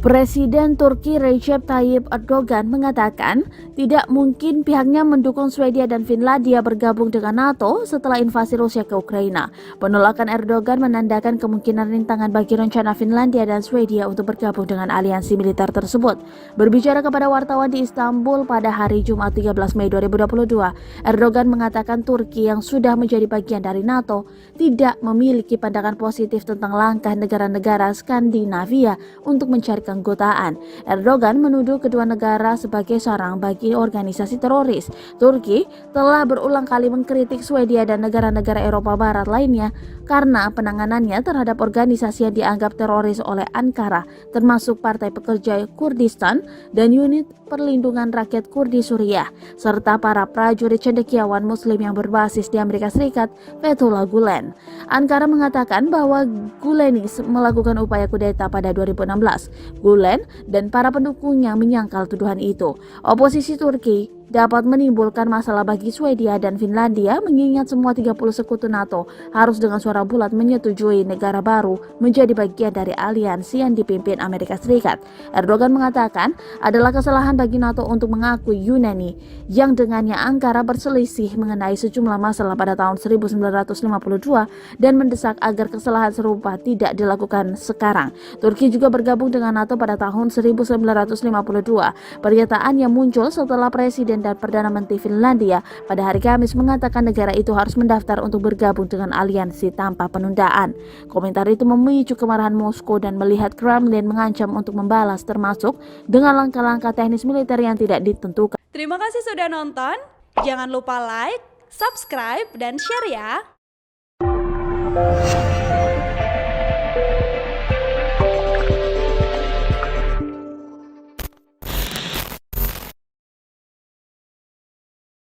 Presiden Turki Recep Tayyip Erdogan mengatakan tidak mungkin pihaknya mendukung Swedia dan Finlandia bergabung dengan NATO setelah invasi Rusia ke Ukraina. Penolakan Erdogan menandakan kemungkinan rintangan bagi rencana Finlandia dan Swedia untuk bergabung dengan aliansi militer tersebut. Berbicara kepada wartawan di Istanbul pada hari Jumat 13 Mei 2022, Erdogan mengatakan Turki yang sudah menjadi bagian dari NATO tidak memiliki pandangan positif tentang langkah negara-negara Skandinavia untuk mencari keanggotaan. Erdogan menuduh kedua negara sebagai sarang bagi organisasi teroris. Turki telah berulang kali mengkritik Swedia dan negara-negara Eropa Barat lainnya karena penanganannya terhadap organisasi yang dianggap teroris oleh Ankara, termasuk Partai Pekerja Kurdistan dan Unit Perlindungan Rakyat Kurdi Suriah, serta para prajurit cendekiawan Muslim yang berbasis di Amerika Serikat, Fethullah Gulen. Ankara mengatakan bahwa Gulenis melakukan upaya kudeta pada 2016. Gulen dan para pendukungnya menyangkal tuduhan itu. Oposisi Turki dapat menimbulkan masalah bagi Swedia dan Finlandia mengingat semua 30 sekutu NATO harus dengan suara bulat menyetujui negara baru menjadi bagian dari aliansi yang dipimpin Amerika Serikat. Erdogan mengatakan adalah kesalahan bagi NATO untuk mengakui Yunani yang dengannya Ankara berselisih mengenai sejumlah masalah pada tahun 1952 dan mendesak agar kesalahan serupa tidak dilakukan sekarang. Turki juga bergabung dengan NATO pada tahun 1952. Pernyataan yang muncul setelah Presiden dan Perdana Menteri Finlandia pada hari Kamis mengatakan negara itu harus mendaftar untuk bergabung dengan aliansi tanpa penundaan. Komentar itu memicu kemarahan Moskow dan melihat Kremlin mengancam untuk membalas termasuk dengan langkah-langkah teknis militer yang tidak ditentukan. Terima kasih sudah nonton. Jangan lupa like, subscribe, dan share ya.